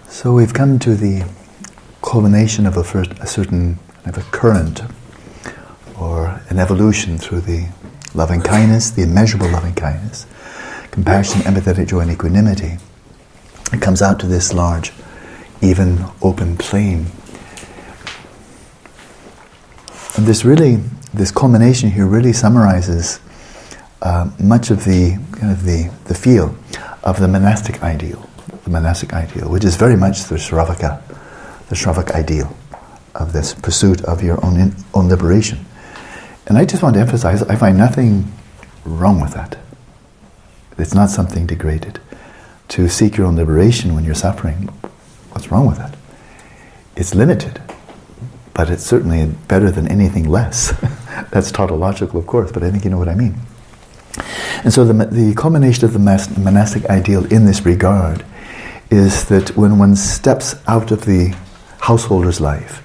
So we've come to the culmination of a certain kind of a current or an evolution through the loving kindness, the immeasurable loving kindness, compassion, empathetic joy, and equanimity. It comes out to this large, even, open plain. And this culmination here really summarizes much of the kind of the feel of the monastic ideal, which is very much the Shravaka ideal of this pursuit of your own liberation. And I just want to emphasize, I find nothing wrong with that. It's not something degraded. To seek your own liberation when you're suffering, what's wrong with that? It's limited, but it's certainly better than anything less. That's tautological, of course, but I think you know what I mean. And so the culmination of the monastic ideal in this regard is that when one steps out of the householder's life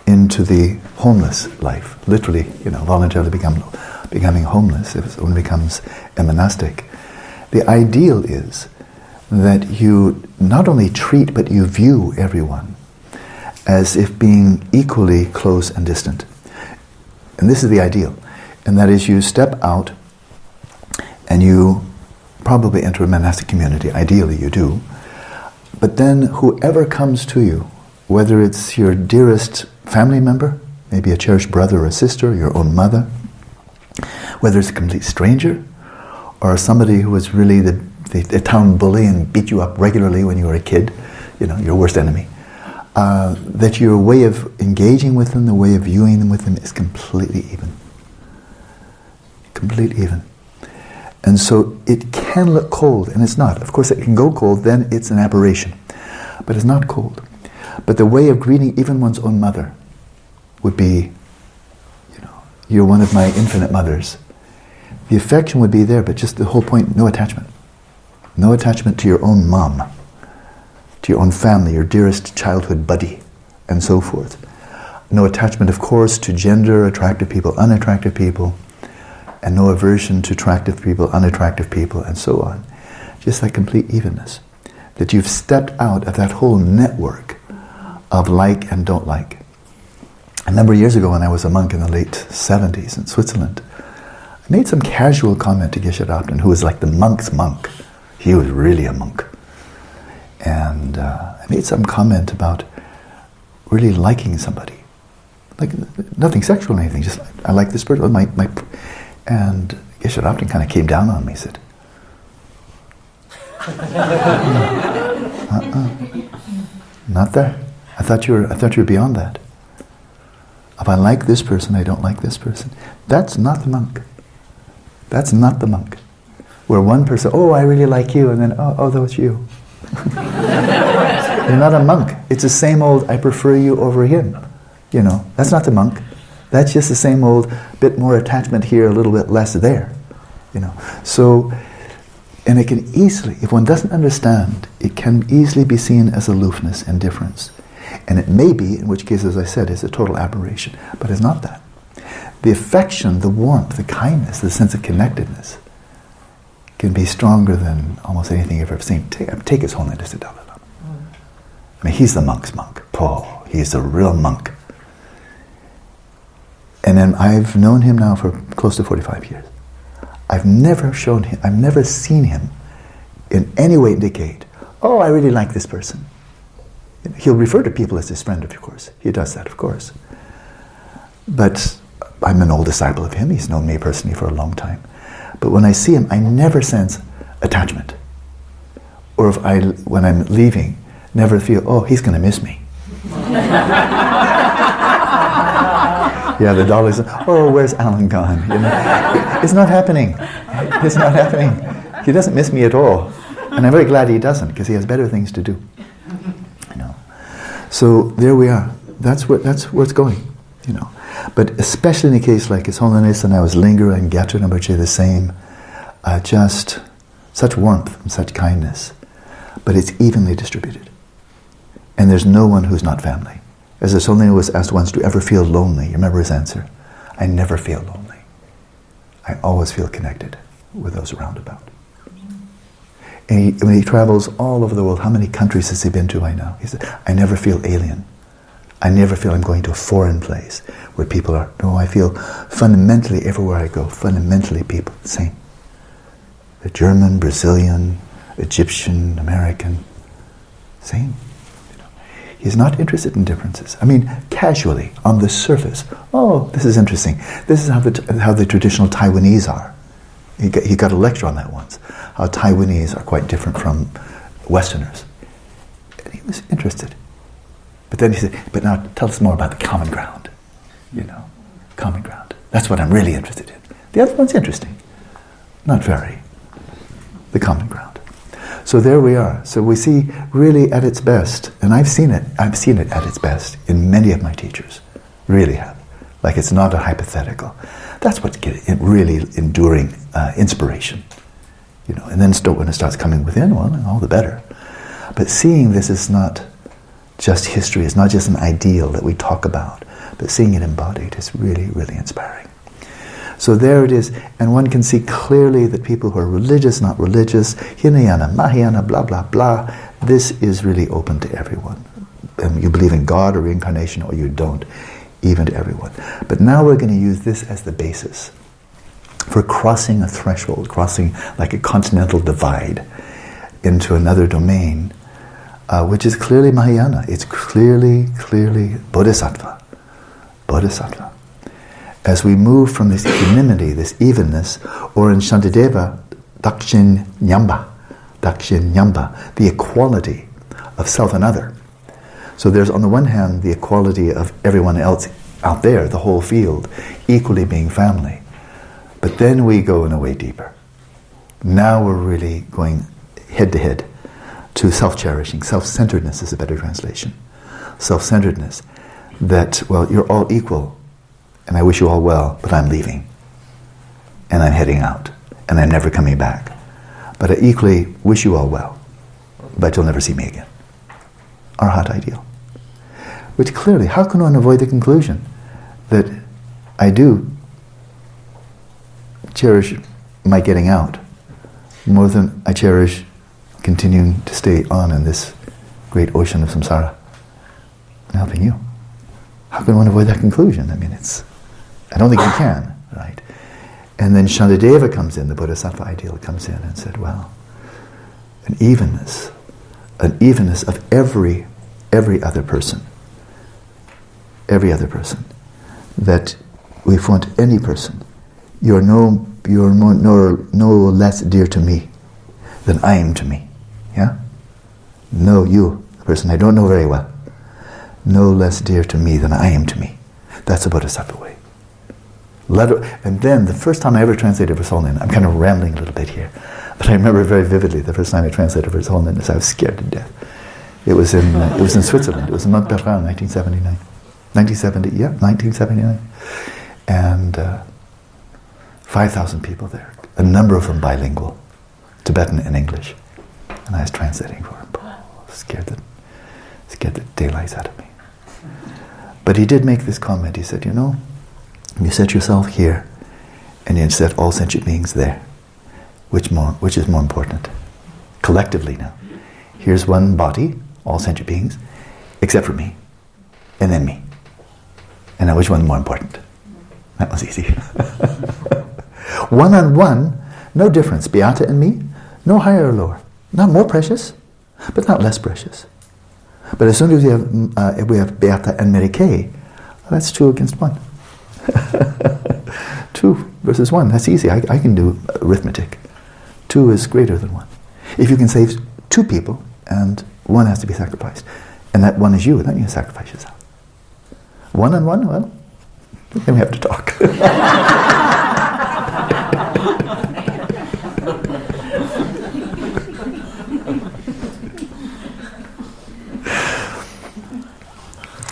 into the homeless life, literally, voluntarily becoming homeless, if one becomes a monastic, the ideal is that you not only treat, but you view everyone as if being equally close and distant. And this is the ideal. And that is, you step out and you probably enter a monastic community. Ideally you do. But then whoever comes to you, whether it's your dearest family member, maybe a cherished brother or sister, your own mother, whether it's a complete stranger, or somebody who was really the town bully and beat you up regularly when you were a kid, your worst enemy, that your way of engaging with them, the way of viewing them with them is completely even. Completely even. And so it can look cold, and it's not. Of course it can go cold, then it's an aberration. But it's not cold. But the way of greeting even one's own mother would be, you're one of my infinite mothers. The affection would be there, but just the whole point, no attachment. No attachment to your own mom, to your own family, your dearest childhood buddy, and so forth. No attachment, of course, to gender, attractive people, unattractive people, and no aversion to attractive people, unattractive people, and so on. Just that complete evenness. That you've stepped out of that whole network of like and don't like. A number of years ago when I was a monk in the late 70s in Switzerland, I made some casual comment to Geshe Rabten, who was like the monk's monk. He was really a monk. And I made some comment about really liking somebody. Like, nothing sexual or anything, just I like this person. And Geshe Rabten kind of came down on me, said, not there. I thought you were beyond that. If I like this person, I don't like this person. That's not the monk. That's not the monk. Where one person, oh, I really like you, and then, oh, that was you. You're not a monk. It's the same old, I prefer you over him. That's not the monk. That's just the same old, bit more attachment here, a little bit less there. So, and it can easily, if one doesn't understand, it can easily be seen as aloofness and difference. And it may be, in which case, as I said, it's a total aberration. But it's not that. The affection, the warmth, the kindness, the sense of connectedness can be stronger than almost anything you've ever seen. Take His Holiness the Dalai Lama. I mean, he's the monk's monk. Paul, he's the real monk. And then I've known him now for close to 45 years. I've never seen him in any way indicate, oh, I really like this person. He'll refer to people as his friend, of course. He does that, of course. But I'm an old disciple of him. He's known me personally for a long time. But when I see him, I never sense attachment. Or when I'm leaving, never feel, oh, he's going to miss me. Yeah, the Dalai says, oh, where's Alan gone? It's not happening. It's not happening. He doesn't miss me at all. And I'm very glad he doesn't, because he has better things to do. So there we are. That's where it's going. But especially in a case like His Holiness, and I was Lingara and Gyatso Rinpoche the same, just such warmth and such kindness. But it's evenly distributed. And there's no one who's not family. As His Holiness was asked once, do you ever feel lonely? You remember his answer? I never feel lonely. I always feel connected with those around about. And when he travels all over the world, how many countries has he been to by now? He said, I never feel alien. I never feel I'm going to a foreign place where people are. No, I feel fundamentally everywhere I go, fundamentally people, same. The German, Brazilian, Egyptian, American, same. He's not interested in differences. I mean, casually, on the surface. Oh, this is interesting. This is how the traditional Taiwanese are. He got a lecture on that once. How Taiwanese are quite different from Westerners. And he was interested. But then he said, but now tell us more about the common ground. Common ground. That's what I'm really interested in. The other one's interesting. Not very. The common ground. So there we are. So we see really at its best, and I've seen it at its best in many of my teachers. Really have. Like it's not a hypothetical. That's what's really enduring inspiration. And then when it starts coming within, well, all the better. But seeing this is not just history, it's not just an ideal that we talk about, but seeing it embodied is really, really inspiring. So there it is, and one can see clearly that people who are religious, not religious, Hinayana, Mahayana, blah, blah, blah, this is really open to everyone. You believe in God or reincarnation or you don't, even to everyone. But now we're going to use this as the basis for crossing a threshold, crossing like a continental divide into another domain, which is clearly Mahayana. It's clearly Bodhisattva. Bodhisattva. As we move from this equanimity, this evenness, or in Shantideva, Dzogchen Nyamba, the equality of self and other. So there's on the one hand the equality of everyone else out there, the whole field, equally being family. But then we go in a way deeper. Now we're really going head to head to self-cherishing. Self-centeredness is a better translation. Self-centeredness. That, well, you're all equal, and I wish you all well, but I'm leaving. And I'm heading out, and I'm never coming back. But I equally wish you all well, but you'll never see me again. Arhat ideal. Which clearly, how can one avoid the conclusion that I do cherish my getting out more than I cherish continuing to stay on in this great ocean of samsara and helping you? How can one avoid that conclusion? I mean, I don't think you can, right? And then Shantideva comes in, the Bodhisattva ideal comes in and said, well, an evenness of every other person, that if want any person, you're no less dear to me than I am to me. Yeah? No, you, the person I don't know very well, no less dear to me than I am to me. That's a Bodhisattva way. And then the first time I ever translated Verse Holman, I'm kind of rambling a little bit here, but I remember very vividly the first time I translated Verse Holman, I was scared to death. It was in Switzerland. It was in Montpellier in 1979. And 5,000 people there. A number of them bilingual, Tibetan and English. And I was translating for him. Scared the daylights out of me. But he did make this comment. He said, you set yourself here, and you set all sentient beings there. Which is more important? Collectively now. Here's one body, all sentient beings, except for me, and then me. And now which one's more important? That was easy. One-on-one, no difference. Beata and me, no higher or lower. Not more precious, but not less precious. But as soon as we have Beata and Merike, that's 2 against 1. 2 versus 1, that's easy. I can do arithmetic. 2 is greater than 1. If you can save 2 people, and 1 has to be sacrificed, and that 1 is you, then you sacrifice yourself. One-on-one, well, then we have to talk.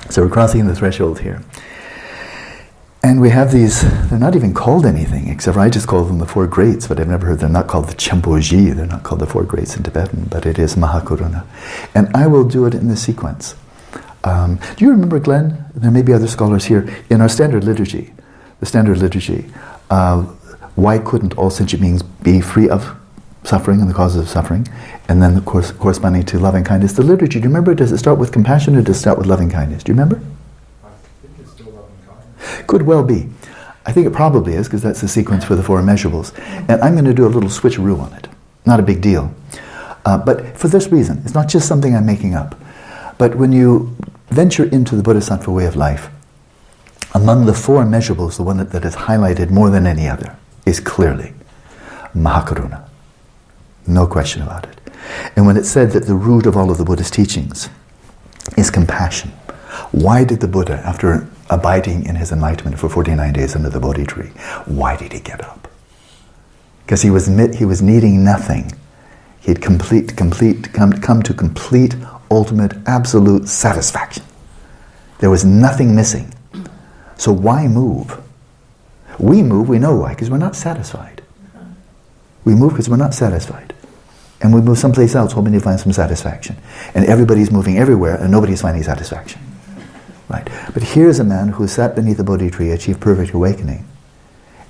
So we're crossing the threshold here. And we have these, they're not even called anything, except for I just call them the 4 greats, but I've never heard, they're not called the Chenpoji, they're not called the 4 greats in Tibetan, but it is Mahakaruna. And I will do it in this sequence. Do you remember, Glenn, there may be other scholars here, in our standard liturgy, why couldn't all sentient beings be free of suffering and the causes of suffering, and then of course corresponding to loving kindness. The liturgy, do you remember, does it start with compassion or does it start with loving kindness? Do you remember? I think it's still loving kindness. Could well be. I think it probably is, because that's the sequence for the four immeasurables. And I'm going to do a little switcheroo on it. Not a big deal. But for this reason, it's not just something I'm making up. But when you venture into the Bodhisattva way of life, among the four immeasurables, the one that is highlighted more than any other is clearly Mahakaruna. No question about it. And when it's said that the root of all of the Buddhist teachings is compassion, why did the Buddha, after abiding in his enlightenment for 49 days under the Bodhi tree, why did he get up? Because he was needing nothing. He had come to complete, ultimate, absolute satisfaction. There was nothing missing. So why move? We move, we know why, because we're not satisfied. We move because we're not satisfied. And we move someplace else hoping to find some satisfaction. And everybody's moving everywhere and nobody's finding satisfaction. Right? But here's a man who sat beneath the Bodhi tree, achieved perfect awakening,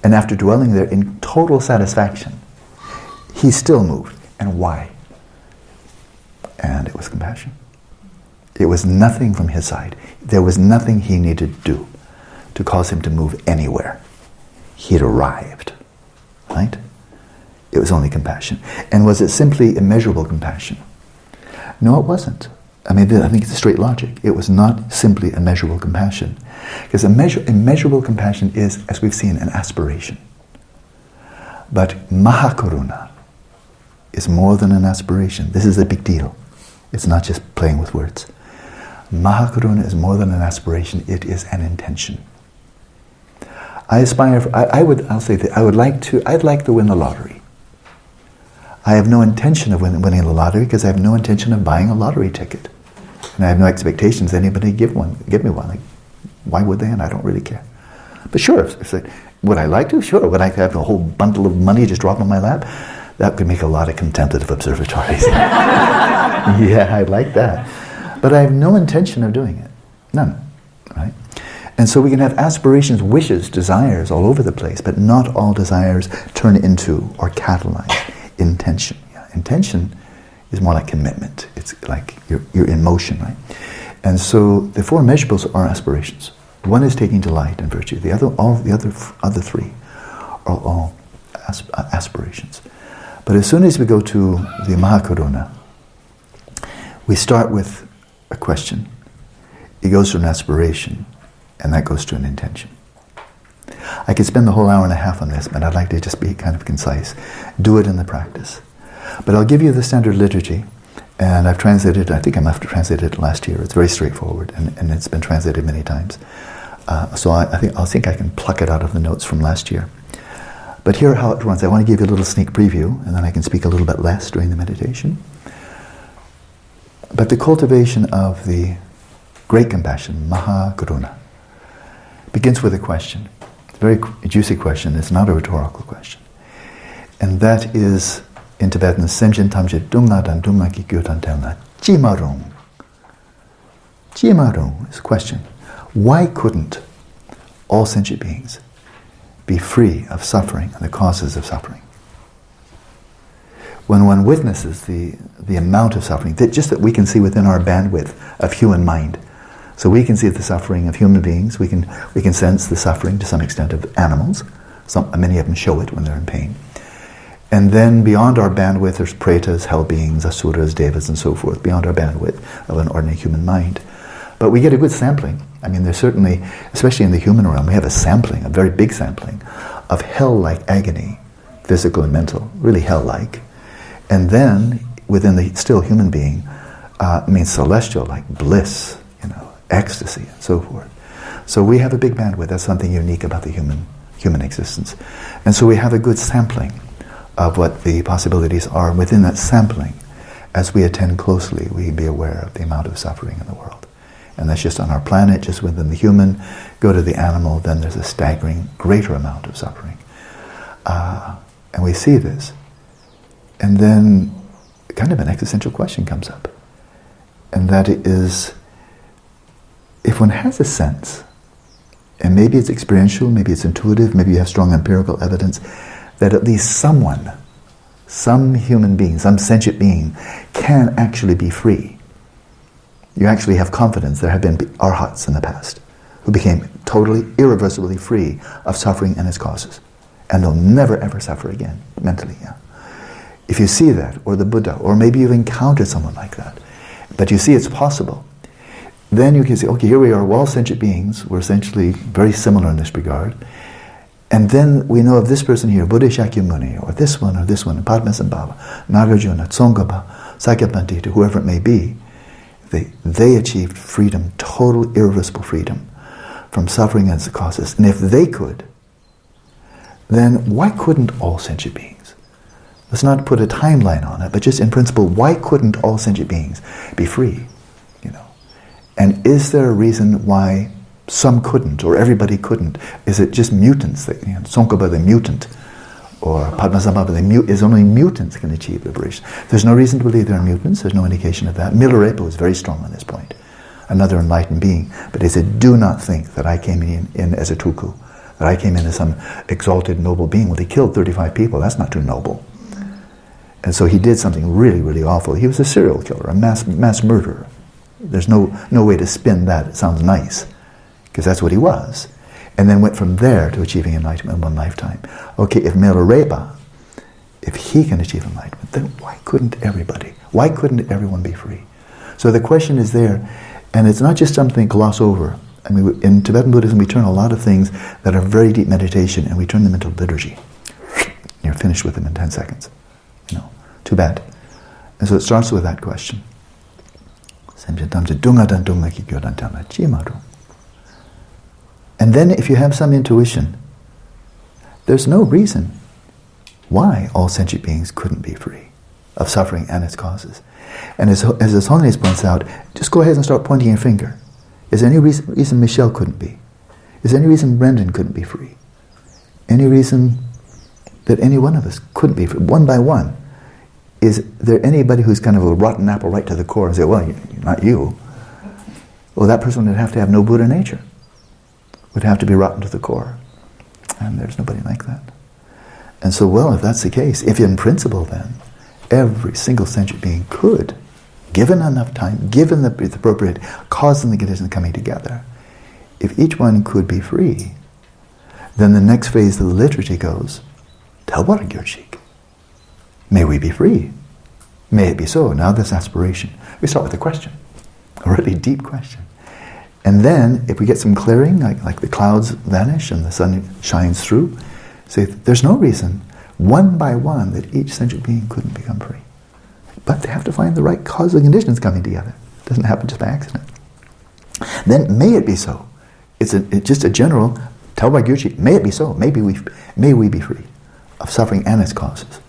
and after dwelling there in total satisfaction, he still moved. And why? And it was compassion. It was nothing from his side. There was nothing he needed to do to cause him to move anywhere. He'd arrived. Right? It was only compassion. And was it simply immeasurable compassion? No, it wasn't. I mean, I think it's a straight logic. It was not simply immeasurable compassion. Because immeasurable compassion is, as we've seen, an aspiration. But Mahakaruna is more than an aspiration. This is a big deal. It's not just playing with words. Mahakaruna is more than an aspiration. It is an intention. I aspire. I'll say that I'd like to win the lottery. I have no intention of winning the lottery because I have no intention of buying a lottery ticket. And I have no expectations anybody give me one. Like, why would they? And I don't really care. But sure, would I like to? Sure. Would I have a whole bundle of money just drop on my lap? That could make a lot of contemplative observatories. Yeah, I'd like that. But I have no intention of doing it. None. Right? And so we can have aspirations, wishes, desires all over the place, but not all desires turn into or catalyze intention. Yeah. Intention is more like commitment. It's like you're in motion, right? And so the four immeasurables are aspirations. One is taking delight in virtue. The other three are all aspirations. But as soon as we go to the Mahakaruna, we start with a question. It goes to an aspiration, and that goes to an intention. I could spend the whole hour and a half on this, but I'd like to just be kind of concise. Do it in the practice. But I'll give you the standard liturgy, and I've translated, I think I must have translated it last year. It's very straightforward, and it's been translated many times. So I think I can pluck it out of the notes from last year. But here how it runs. I want to give you a little sneak preview, and then I can speak a little bit less during the meditation. But the cultivation of the great compassion, Mahakaruna, begins with a question. It's a very juicy question. It's not a rhetorical question. And that is, in Tibetan, sentient tamje dumna dan dumna ki gyutan telna jimarung. Jimarung is a question. Why couldn't all sentient beings be free of suffering and the causes of suffering? When one witnesses the amount of suffering, that we can see within our bandwidth of human mind. So we can see the suffering of human beings, we can sense the suffering to some extent of animals. Many of them show it when they're in pain. And then beyond our bandwidth, there's pretas, hell beings, asuras, devas, and so forth, beyond our bandwidth of an ordinary human mind. But we get a good sampling. I mean, there's certainly, especially in the human realm, we have a sampling, a very big sampling, of hell-like agony, physical and mental, really hell-like. And then, within the still human being, celestial, like bliss, ecstasy, and so forth. So we have a big bandwidth. That's something unique about the human existence. And so we have a good sampling of what the possibilities are. Within that sampling, as we attend closely, we can be aware of the amount of suffering in the world. And that's just on our planet, just within the human. Go to the animal, then there's a staggering greater amount of suffering. And we see this. And then kind of an existential question comes up. And that is, if one has a sense, and maybe it's experiential, maybe it's intuitive, maybe you have strong empirical evidence, that at least someone some human being, some sentient being can actually be free. You actually have confidence there have been arhats in the past who became totally, irreversibly free of suffering and its causes. And they'll never ever suffer again, mentally. Yeah. If you see that, or the Buddha, or maybe you've encountered someone like that, but you see it's possible, then you can say, okay, here we are, we're all sentient beings, we're essentially very similar in this regard, and then we know of this person here, Buddha Shakyamuni, or this one, Padmasambhava, Nagarjuna, Tsongkhapa, Sakyapantita, whoever it may be, they achieved freedom, total irreversible freedom from suffering and its causes. And if they could, then why couldn't all sentient beings? Let's not put a timeline on it, but just in principle, why couldn't all sentient beings be free? You know, and is there a reason why some couldn't, or everybody couldn't? Is it just mutants? That, Tsongkhapa the mutant, or Padmasambhava is only mutants can achieve liberation. There's no reason to believe there are mutants. There's no indication of that. Milarepa was very strong on this point, another enlightened being. But he said, do not think that I came in as a tuku, that I came in as some exalted, noble being. Well, he killed 35 people. That's not too noble. And so he did something really, really awful. He was a serial killer, a mass murderer. There's no way to spin that. It sounds nice, because that's what he was. And then went from there to achieving enlightenment in one lifetime. Okay, if Milarepa, if he can achieve enlightenment, then why couldn't everybody? Why couldn't everyone be free? So the question is there, and it's not just something to gloss over. I mean, in Tibetan Buddhism, we turn a lot of things that are very deep meditation, and we turn them into liturgy. You're finished with them in 10 seconds. You know, too bad. And so it starts with that question. And then if you have some intuition, there's no reason why all sentient beings couldn't be free of suffering and its causes. And as His Holiness points out, just go ahead and start pointing your finger. Is there any reason Michelle couldn't be? Is there any reason Brendan couldn't be free? Any reason that any one of us couldn't be free? One by one. Is there anybody who's kind of a rotten apple right to the core and say, well, not you. Well, that person would have to have no Buddha nature. Would have to be rotten to the core. And there's nobody like that. And so, well, if that's the case, if in principle then, every single sentient being could, given enough time, given the appropriate cause and the conditions coming together, if each one could be free, then the next phase of the liturgy goes, Talwara Gyurchik. May we be free. May it be so. Now this aspiration. We start with a question, a really deep question. And then, if we get some clearing, like the clouds vanish and the sun shines through, say, there's no reason, one by one, that each sentient being couldn't become free. But they have to find the right causal conditions coming together. It doesn't happen just by accident. Then, may it be so. It's just a general, Talwara Gyurchik, may it be so. May we be free of suffering and its causes.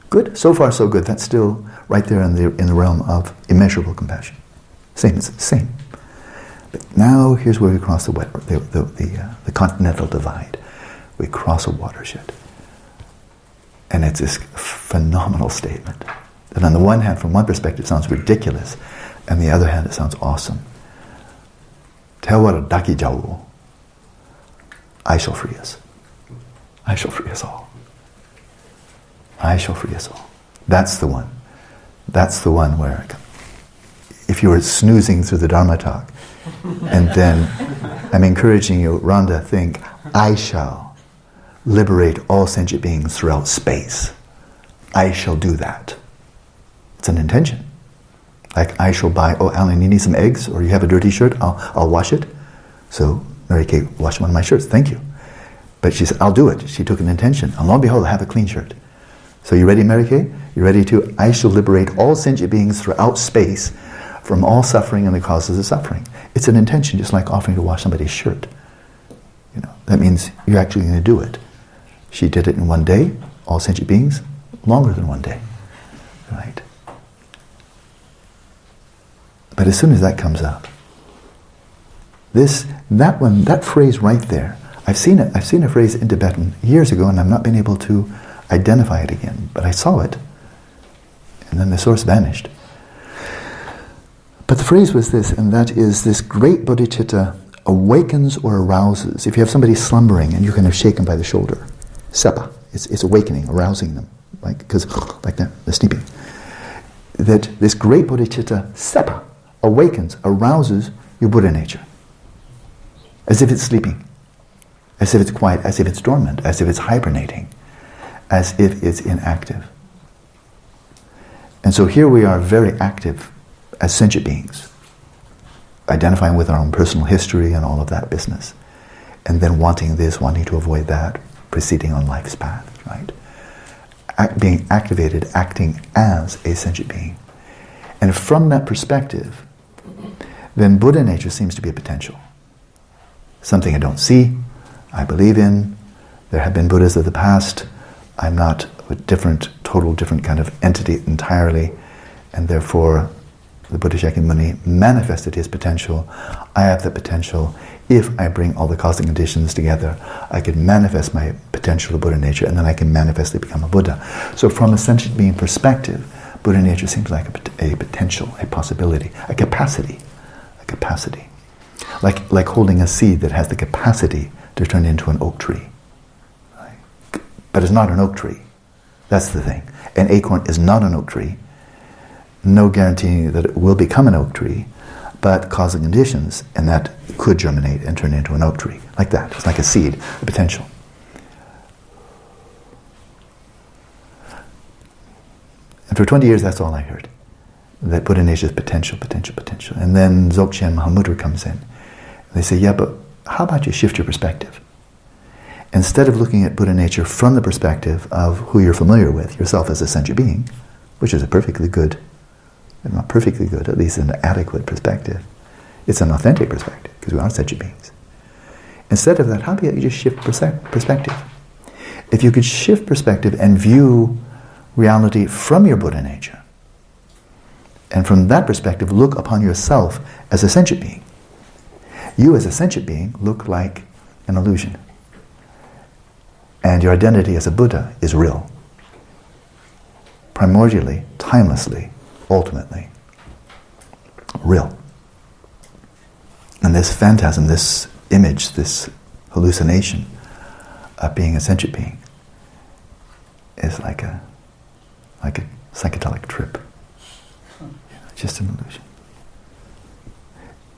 Good. So far, so good. That's still right there in the realm of immeasurable compassion. Same. But now here's where we cross the continental divide. We cross a watershed. And it's this phenomenal statement that on the one hand, from one perspective, sounds ridiculous, and the other hand, it sounds awesome. Tewara daki jau. I shall free us. I shall free us all. I shall free us all. That's the one. That's the one where, if you were snoozing through the Dharma talk, and then I'm encouraging you, Rhonda, think, I shall liberate all sentient beings throughout space. I shall do that. It's an intention. Like, I shall buy, oh, Alan, you need some eggs? Or you have a dirty shirt? I'll wash it. So, Mary Kay washed one of my shirts, thank you. But she said, I'll do it. She took an intention. And lo and behold, I have a clean shirt. So you ready, Mary Kay? You ready to, I shall liberate all sentient beings throughout space from all suffering and the causes of suffering. It's an intention, just like offering to wash somebody's shirt. You know, that means you're actually going to do it. She did it in one day, all sentient beings, longer than one day. Right? But as soon as that comes up, that phrase right there, I've seen a phrase in Tibetan years ago, and I've not been able to identify it again, but I saw it, and then the source vanished. But the phrase was this, and that is, this great bodhicitta awakens or arouses. If you have somebody slumbering and you're kind of shaken by the shoulder, sepa, it's awakening, arousing them. like, because like that, the sleeping. That this great bodhicitta, sepa, awakens, arouses your Buddha nature. As if it's sleeping, as if it's quiet, as if it's dormant, as if it's hibernating, as if it's inactive. And so here we are very active as sentient beings, identifying with our own personal history and all of that business, and then wanting this, wanting to avoid that, proceeding on life's path, right? Being activated, acting as a sentient being. And from that perspective, then Buddha nature seems to be a potential. Something I don't see, I believe in. There have been Buddhas of the past. I'm not a total different kind of entity entirely, and therefore the Buddha Shakyamuni manifested his potential. I have the potential. If I bring all the cosmic conditions together, I could manifest my potential of Buddha nature, and then I can manifestly become a Buddha. So from a sentient being perspective, Buddha nature seems like a potential, a possibility, a capacity. Like holding a seed that has the capacity to turn into an oak tree. Right? But it's not an oak tree. That's the thing. An acorn is not an oak tree. No guarantee that it will become an oak tree, but causing conditions, and that could germinate and turn into an oak tree. Like that. It's like a seed, a potential. And for 20 years, that's all I heard. That Buddha nature is potential. And then Dzogchen Mahamudra comes in. They say, yeah, but how about you shift your perspective? Instead of looking at Buddha nature from the perspective of who you're familiar with, yourself as a sentient being, which is a perfectly good, not perfectly good, at least an adequate perspective. It's an authentic perspective, because we are sentient beings. Instead of that, how about you just shift perspective? If you could shift perspective and view reality from your Buddha nature, and from that perspective look upon yourself as a sentient being, you as a sentient being look like an illusion. And your identity as a Buddha is real. Primordially, timelessly, ultimately. Real. And this phantasm, this image, this hallucination of being a sentient being is like a psychedelic trip. Just an illusion.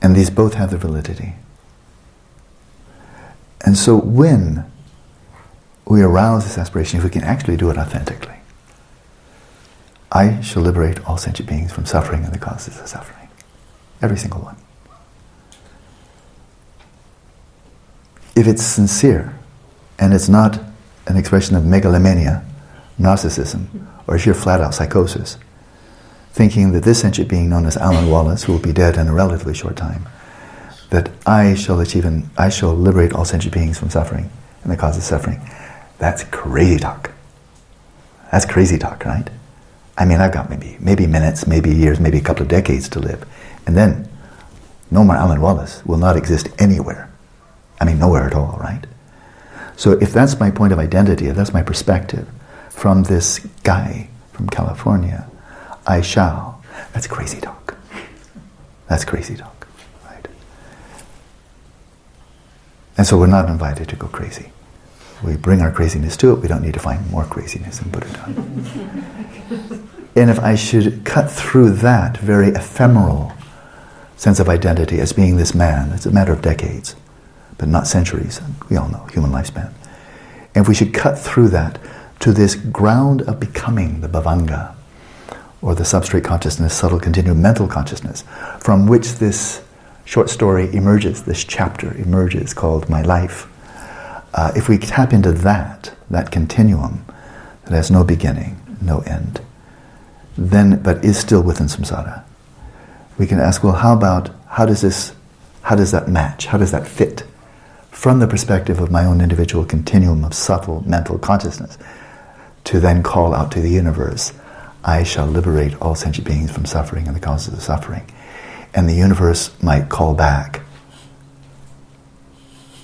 And these both have their validity. And so when we arouse this aspiration, if we can actually do it authentically, I shall liberate all sentient beings from suffering and the causes of suffering. Every single one. If it's sincere, and it's not an expression of megalomania, narcissism, or sheer flat-out psychosis, thinking that this sentient being known as Alan Wallace, who will be dead in a relatively short time, that I shall achieve and I shall liberate all sentient beings from suffering and the cause of suffering. That's crazy talk. That's crazy talk, right? I mean, I've got maybe minutes, maybe years, maybe a couple of decades to live. And then, no more Alan Wallace will not exist anywhere. I mean, nowhere at all, right? So if that's my point of identity, if that's my perspective from this guy from California, I shall. That's crazy talk. That's crazy talk, right? And so we're not invited to go crazy. We bring our craziness to it. We don't need to find more craziness in Buddhism. And if I should cut through that very ephemeral sense of identity as being this man, it's a matter of decades, but not centuries. We all know human lifespan. And if we should cut through that to this ground of becoming, the bhavanga, or the substrate consciousness, subtle continuum mental consciousness, from which this short story emerges, this chapter emerges called My Life. If we tap into that continuum that has no beginning, no end, then, but is still within samsara, we can ask, well, how does that match? How does that fit from the perspective of my own individual continuum of subtle mental consciousness to then call out to the universe, I shall liberate all sentient beings from suffering and the causes of suffering. And the universe might call back,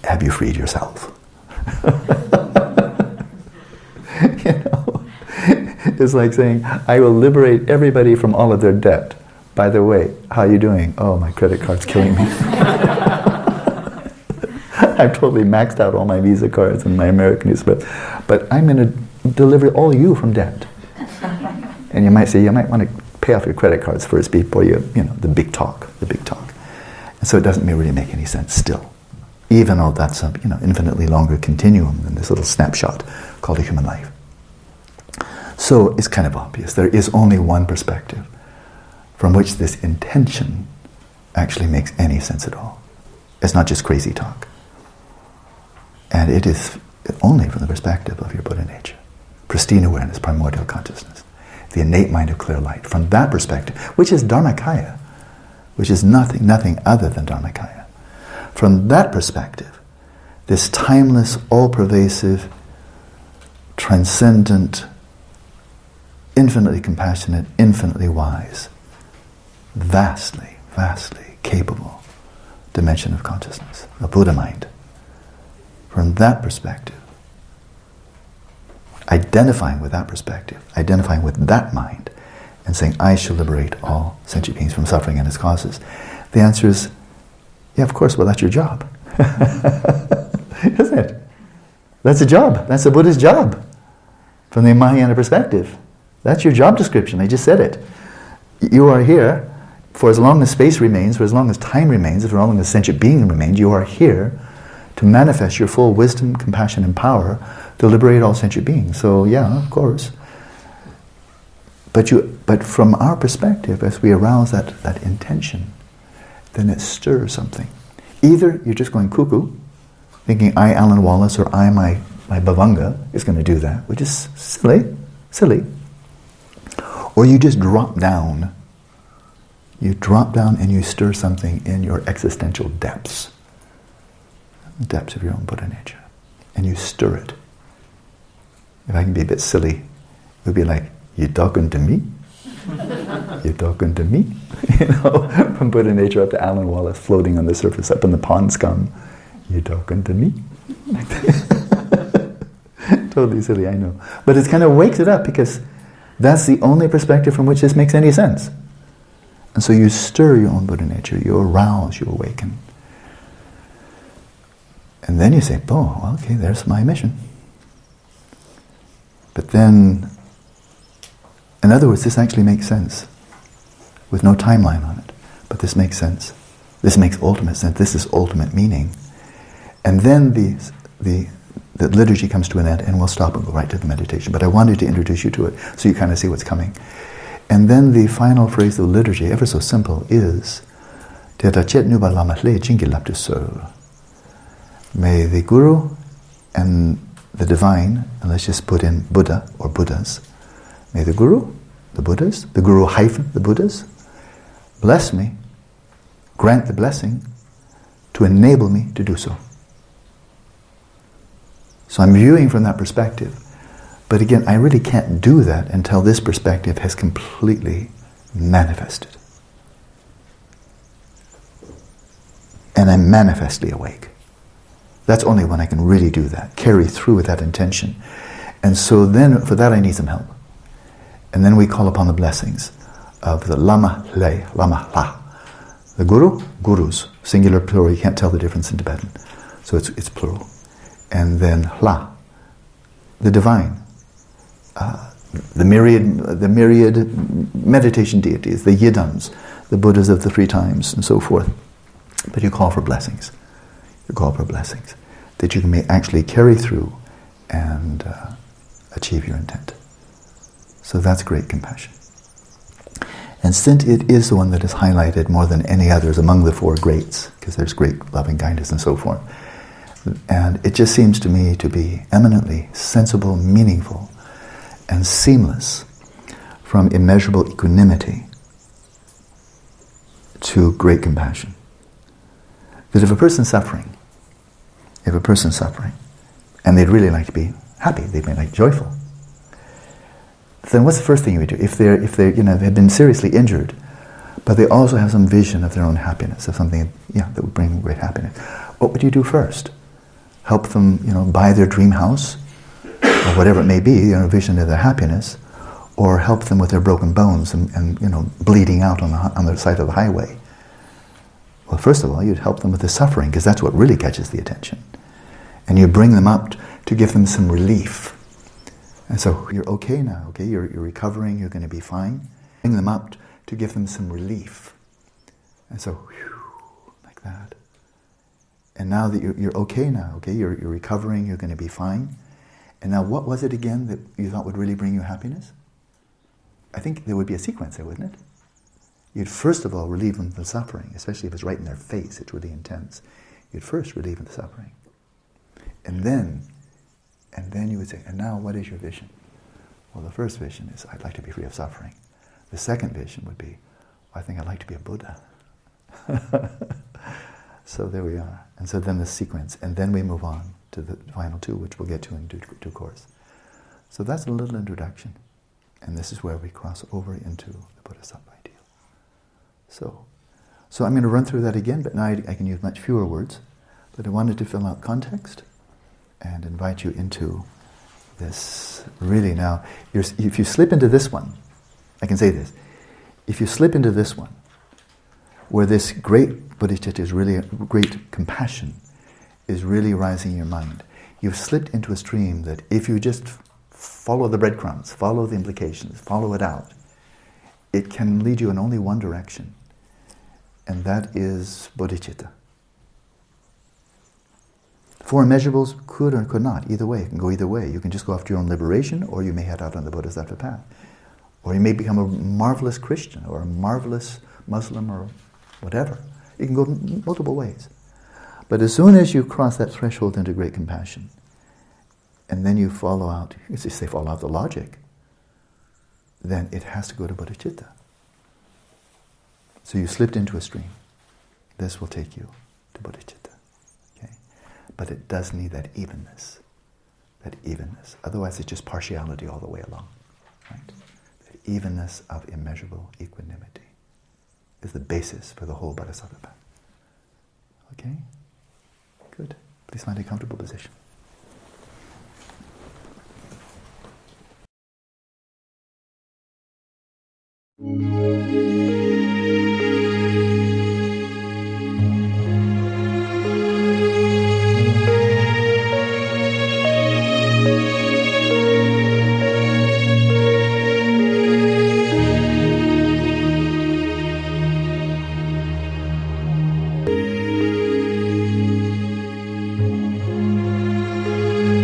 have you freed yourself? You know, it's like saying, I will liberate everybody from all of their debt. By the way, how are you doing? Oh, my credit card's killing me. I've totally maxed out all my Visa cards and my American Express. But I'm in a deliver all you from debt. And you might say, you might want to pay off your credit cards first before you know, the big talk. And so it doesn't really make any sense still. Even though that's a, you know, infinitely longer continuum than this little snapshot called a human life. So it's kind of obvious. There is only one perspective from which this intention actually makes any sense at all. It's not just crazy talk. And it is only from the perspective of your Buddha nature. Pristine awareness, primordial consciousness. The innate mind of clear light. From that perspective, which is Dharmakaya, which is nothing other than Dharmakaya. From that perspective, this timeless, all-pervasive, transcendent, infinitely compassionate, infinitely wise, vastly capable dimension of consciousness, a Buddha mind. From that perspective, identifying with that perspective, identifying with that mind, and saying, I shall liberate all sentient beings from suffering and its causes. The answer is, yeah, of course, well, that's your job. Isn't it? That's a job. That's a Buddhist job. From the Mahayana perspective. That's your job description. I just said it. You are here for as long as space remains, for as long as time remains, for as long as sentient being remains, you are here to manifest your full wisdom, compassion, and power to liberate all sentient beings. So yeah, of course. But from our perspective, as we arouse that intention, then it stirs something. Either you're just going cuckoo, thinking I, Alan Wallace, or I, my Bhavanga, is going to do that, which is silly. Or you just drop down. You drop down and you stir something in your existential depths. The depths of your own Buddha nature. And you stir it. If I can be a bit silly, it would be like, you talking to me? You talking to me? You know, from Buddha nature up to Alan Wallace floating on the surface, up in the pond scum. You talking to me? Totally silly, I know. But it kind of wakes it up because that's the only perspective from which this makes any sense. And so you stir your own Buddha nature, you arouse, you awaken. And then you say, oh, well, okay, there's my mission. But then, in other words, this actually makes sense, with no timeline on it. But this makes sense. This makes ultimate sense. This is ultimate meaning. And then the liturgy comes to an end, and we'll stop and go right to the meditation. But I wanted to introduce you to it, so you kind of see what's coming. And then the final phrase of the liturgy, ever so simple, is May the Guru and the Divine, and let's just put in Buddha or Buddhas, may the Guru, the Buddhas, the Guru - the Buddhas, bless me, grant the blessing to enable me to do so. So I'm viewing from that perspective. But again, I really can't do that until this perspective has completely manifested. And I'm manifestly awake. That's only when I can really do that, carry through with that intention. And so then, for that I need some help. And then we call upon the blessings of the Lama, Le, Lama, La. The Guru, Gurus, singular, plural, you can't tell the difference in Tibetan. So it's plural. And then La, the Divine. The myriad meditation deities, the Yidams, the Buddhas of the 3 times, and so forth. But you call for blessings. You call for blessings that you may actually carry through and achieve your intent. So that's great compassion. And since it is the one that is highlighted more than any others among the 4 greats, because there's great loving kindness and so forth, and it just seems to me to be eminently sensible, meaningful, and seamless from immeasurable equanimity to great compassion. That if a person's suffering, and they'd really like to be happy, they'd be like joyful, then what's the first thing you would do? If they have been seriously injured, but they also have some vision of their own happiness, of something that would bring great happiness, what would you do first? Help them, buy their dream house, or whatever it may be, vision of their happiness, or help them with their broken bones and bleeding out on the side of the highway. Well, first of all, you'd help them with the suffering, because that's what really catches the attention. And you bring them up to give them some relief. And so you're okay now, okay? You're recovering, you're going to be fine. Bring them up to give them some relief. And so, like that. And now that you're okay now, okay? You're recovering, you're going to be fine. And now what was it again that you thought would really bring you happiness? I think there would be a sequence there, wouldn't it? You'd first of all relieve them of the suffering, especially if it's right in their face, it's really intense. You'd first relieve them of the suffering. And then you would say, and now what is your vision? Well, the first vision is, I'd like to be free of suffering. The second vision would be, I think I'd like to be a Buddha. So there we are. And so then the sequence, and then we move on to the final two, which we'll get to in due course. So that's a little introduction. And this is where we cross over into the Bodhisattva ideal. So I'm going to run through that again, but now I can use much fewer words. But I wanted to fill out context and invite you into this. Really now, if you slip into this one, I can say this. If you slip into this one, where this great bodhicitta is really, great compassion is really rising in your mind, you've slipped into a stream that if you just follow the breadcrumbs, follow the implications, follow it out, it can lead you in only one direction, and that is bodhicitta. Four immeasurables could or could not, either way. It can go either way. You can just go after your own liberation, or you may head out on the bodhisattva path. Or you may become a marvelous Christian, or a marvelous Muslim, or whatever. You can go multiple ways. But as soon as you cross that threshold into great compassion, and then you follow out, you can say follow out the logic, then it has to go to bodhicitta. So you slipped into a stream. This will take you to bodhicitta. Okay? But it does need that evenness. That evenness. Otherwise it's just partiality all the way along. Right? That evenness of immeasurable equanimity is the basis for the whole bodhisattva path. Okay? Good. Please find a comfortable position.